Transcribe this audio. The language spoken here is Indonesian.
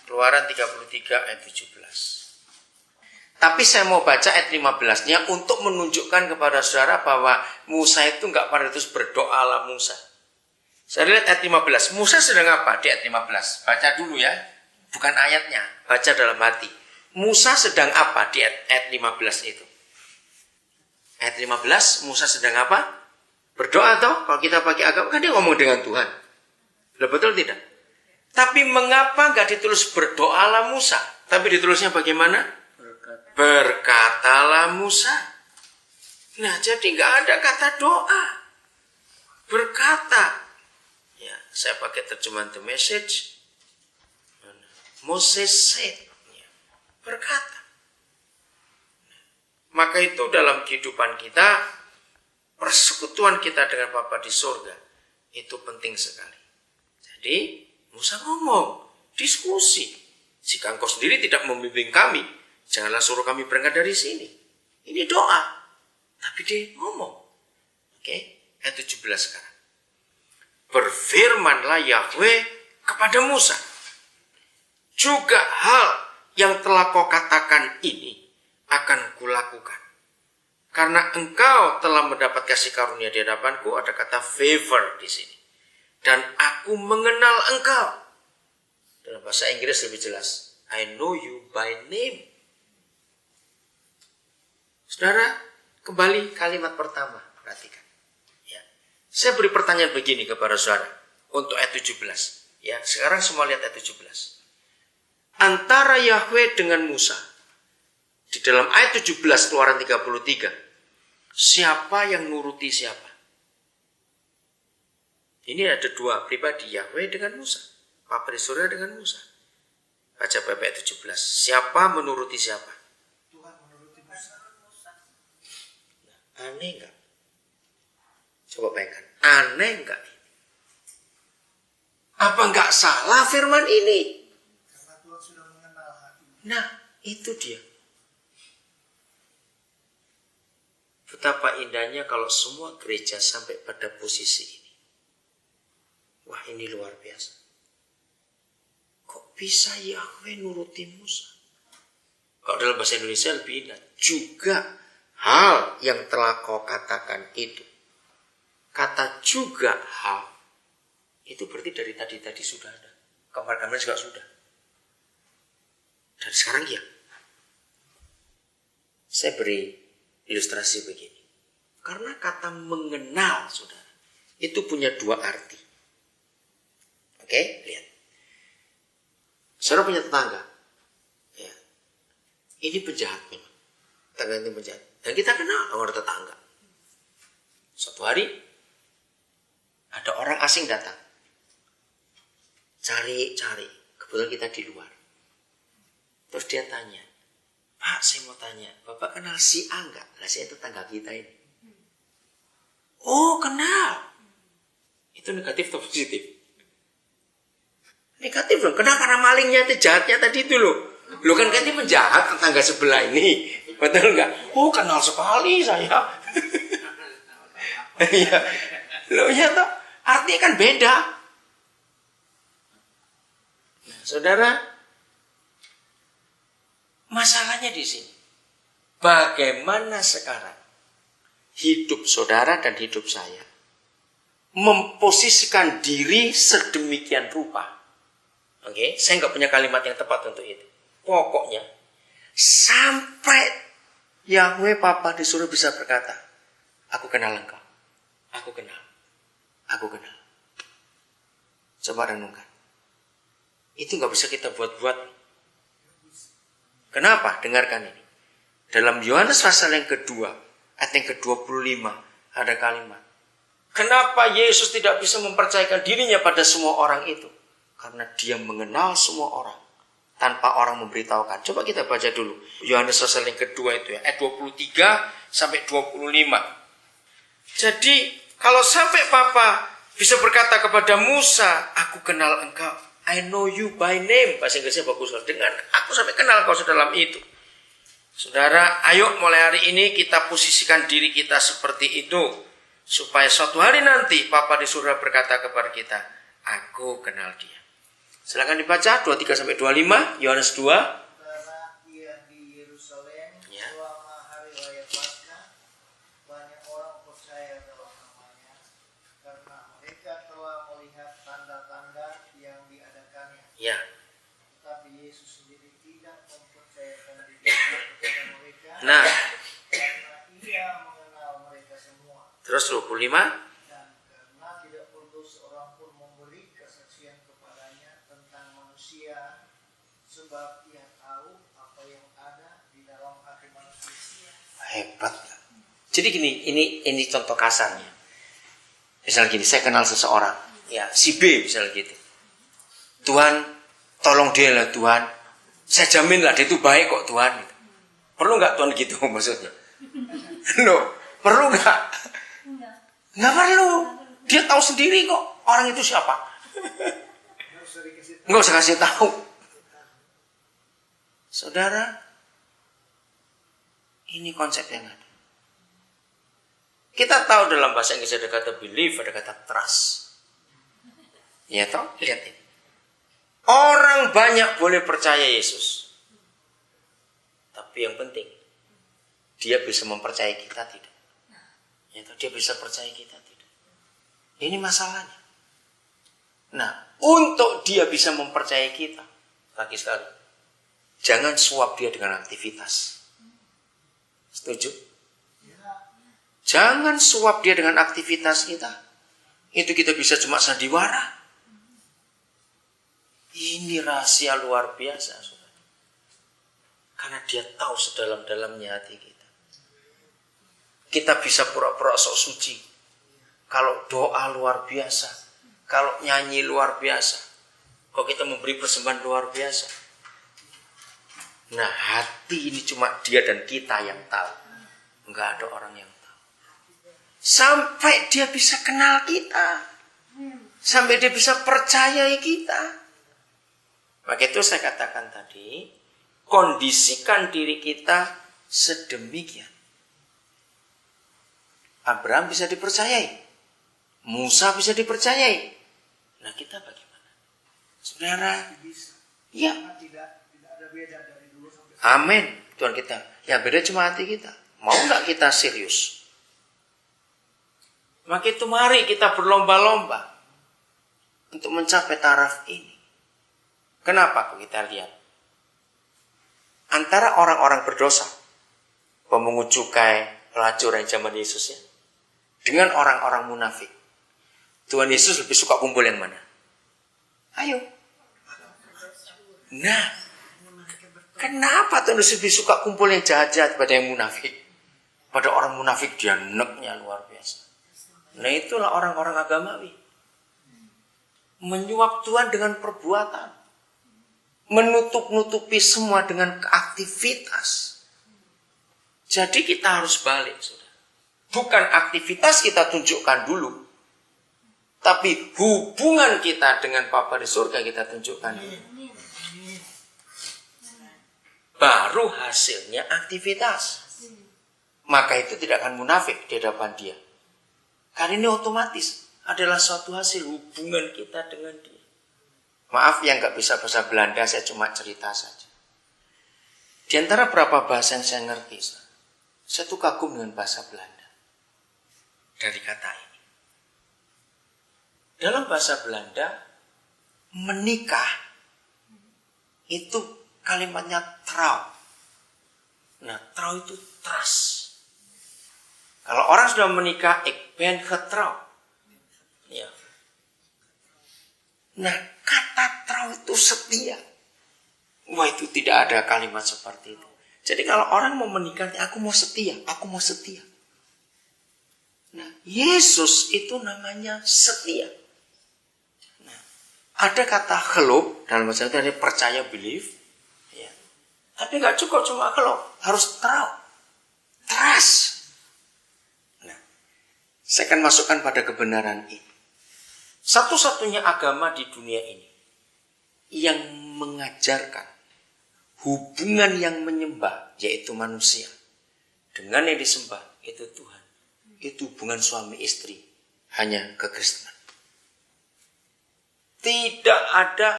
Keluaran 33 ayat 17. Tapi saya mau baca ayat 15-nya untuk menunjukkan kepada saudara bahwa Musa itu enggak pada terus berdoa ala Musa. Saya lihat ayat 15. Musa sedang apa di ayat 15? Baca dulu ya. Bukan ayatnya. Baca dalam hati. Musa sedang apa di ayat 15 itu? Ayat 15, Musa sedang apa? Berdoa toh? Kalau kita pakai agama, kan dia ngomong dengan Tuhan. Betul tidak? Tapi mengapa enggak ditulis berdoa ala Musa? Tapi ditulisnya bagaimana? Berkatalah Musa. Nah, jadi nggak ada kata doa. Berkata. Ya, saya pakai terjemahan The Message. Moses said. Ya, berkata. Maka itu dalam kehidupan kita, persekutuan kita dengan Bapa di surga, itu penting sekali. Jadi, Musa ngomong, diskusi. Jika engkau sendiri tidak membimbing kami, janganlah suruh kami berangkat dari sini. Ini doa. Tapi dia ngomong. Oke, ayat 17 sekarang. Berfirmanlah Yahweh kepada Musa. Juga hal yang telah kau katakan ini akan kulakukan. Karena engkau telah mendapat kasih karunia di hadapanku, ada kata favor di sini. Dan aku mengenal engkau. Dalam bahasa Inggris lebih jelas. I know you by name. Saudara, kembali kalimat pertama, perhatikan. Ya. Saya beri pertanyaan begini kepada saudara untuk ayat 17. Ya, sekarang semua lihat ayat 17. Antara Yahweh dengan Musa, di dalam ayat 17 Keluaran 33, siapa yang nuruti siapa? Ini ada dua pribadi, Yahweh dengan Musa, Bapa di surga dengan Musa. Baca ayat 17. Siapa menuruti siapa? Aneh enggak? Coba bayangkan, aneh enggak? Apa enggak salah firman ini? Karena Tuhan sudah mengenal hati. Nah, itu dia. Betapa indahnya kalau semua gereja sampai pada posisi ini. Wah, ini luar biasa. Kok bisa Yahweh nuruti Musa? Kalau dalam bahasa Indonesia lebih indah. Juga hal yang telah kau katakan itu. Kata juga hal. Itu berarti dari tadi sudah ada. Kemarin juga sudah. Dan sekarang ya. Saya beri ilustrasi begini. Karena kata mengenal, saudara, itu punya dua arti. Oke, lihat. Saudara punya tetangga. Ya. Ini penjahat memang. Tetangga ini penjahat. Dan kita kenal orang tetangga. Suatu hari ada orang asing datang. Cari. Kebetulan kita di luar. Terus dia tanya, Pak, saya mau tanya, Bapak kenal si A enggak? Lah, saya tetangga kita ini. Oh, kenal. Itu negatif atau positif? Negatif dong. Kenapa? Karena malingnya itu jahatnya tadi itu loh. Lo kan ganti menjahat tetangga sebelah ini. Betul enggak? Oh, kenal sekali saya. Iya. Loh ya toh, artinya kan beda. Nah, saudara, masalahnya di sini. Bagaimana sekarang hidup saudara dan hidup saya memposisikan diri sedemikian rupa. Oke, saya nggak punya kalimat yang tepat untuk itu. Pokoknya sampai Yahweh Bapa di surga bisa berkata, aku kenal engkau. Aku kenal. Coba renungkan. Itu nggak bisa kita buat-buat. Kenapa? Dengarkan ini. Dalam Yohanes pasal yang kedua, ayat yang ke-25, ada kalimat. Kenapa Yesus tidak bisa mempercayakan dirinya pada semua orang itu? Karena dia mengenal semua orang tanpa orang memberitahukan. Coba kita baca dulu Yohanes pasal yang kedua itu ya, ayat 23 sampai 25. Jadi kalau sampai Bapa bisa berkata kepada Musa, aku kenal engkau, I know you by name. Bahasa Inggrisnya bagus, dengan aku sampai kenal kau dalam itu. Saudara, ayo mulai hari ini kita posisikan diri kita seperti itu, supaya suatu hari nanti Bapa di surga berkata kepada kita, aku kenal dia. Silakan dibaca 23 sampai 25 Yohanes 2. Karena ia di Yerusalem Ya. selama hari raya Paskah, banyak orang percaya dalam namanya karena mereka telah melihat tanda-tanda yang diadakannya. Ya. Tetapi Yesus sendiri tidak mempercayakan dirinya kepada mereka Nah, karena ia mengenal mereka semua. terus 25. Dan karena tidak perlu seorang pun memberi kesaksian kepadanya tentang manusia, sebab ia tahu apa yang ada di dalam hati manusia. Hebat. Jadi gini, ini contoh kasarnya. Misalnya gini, saya kenal seseorang, ya si B misalnya gitu. Tuhan, tolong dia lah Tuhan. Saya jamin lah dia itu baik kok Tuhan. Perlu nggak Tuhan gitu maksudnya? No, perlu nggak? Nggak perlu. Dia tahu sendiri kok orang itu siapa. Nggak usah kasih tahu. Saudara, ini konsep yang ada. Kita tahu dalam bahasa Inggris ada kata believe, ada kata trust. Ya toh, lihat ini. Orang banyak boleh percaya Yesus. Tapi yang penting, dia bisa mempercayai kita tidak. Ya toh, dia bisa percaya kita tidak. Ini masalahnya. Nah, untuk dia bisa mempercayai kita, lagi sekali, jangan suap dia dengan aktivitas. Setuju? Jangan suap dia dengan aktivitas kita. Itu kita bisa cuma sandiwara. Ini rahasia luar biasa, saudara. Karena dia tahu sedalam-dalamnya hati kita. Kita bisa pura-pura sok suci. Kalau doa luar biasa. Kalau nyanyi luar biasa. Kalau kita memberi persembahan luar biasa. Nah, hati ini cuma dia dan kita yang tahu. Enggak ada orang yang tahu. Sampai dia bisa kenal kita. Sampai dia bisa percayai kita. Maka itu saya katakan tadi, kondisikan diri kita sedemikian. Abraham bisa dipercayai. Musa bisa dipercayai. Nah, kita bagaimana? Saudara, ya. Tidak ada beda dari dulu sampai Amin. Tuhan kita. Yang beda cuma hati kita. Mau nggak kita serius? Maka itu mari kita berlomba-lomba untuk mencapai taraf ini. Kenapa kita lihat? Antara orang-orang berdosa, pemungut cukai, pelacur yang zaman Yesus ya, dengan orang-orang munafik. Tuhan Yesus lebih suka kumpul yang mana? Ayo. Nah, kenapa Tuhan Yesus lebih suka kumpul yang jahat-jahat pada yang munafik? Pada orang munafik dia neknya luar biasa. Nah, itulah orang-orang agamawi. Menyuap Tuhan dengan perbuatan. Menutup-nutupi semua dengan aktivitas. Jadi kita harus balik, saudara. Bukan aktivitas kita tunjukkan dulu, tapi hubungan kita dengan Bapa di surga kita tunjukkan dulu. Baru hasilnya aktivitas. Maka itu tidak akan munafik di hadapan dia. Karena ini otomatis adalah suatu hasil hubungan kita dengan dia. Maaf yang gak bisa bahasa Belanda, saya cuma cerita saja. Di antara berapa bahasa yang saya ngerti, saya tuh kagum dengan bahasa Belanda. Dari kata ini. Dalam bahasa Belanda, menikah itu kalimatnya trouw. Nah, trouw itu trust. Kalau orang sudah menikah, ik ben getrouwd. Ya. Nah, kata trouw itu setia. Wah, itu tidak ada kalimat seperti itu. Jadi kalau orang mau menikah, aku mau setia, aku mau setia. Nah, Yesus itu namanya setia. Nah, ada kata geloof, dalam bahasa itu ada percaya, believe. Ya. Tapi nggak cukup cuma geloof, harus trouw. Trust. Nah, saya akan masukkan pada kebenaran ini. Satu-satunya agama di dunia ini yang mengajarkan hubungan yang menyembah, yaitu manusia, dengan yang disembah, itu Tuhan. Itu hubungan suami istri, hanya kekristenan. Tidak ada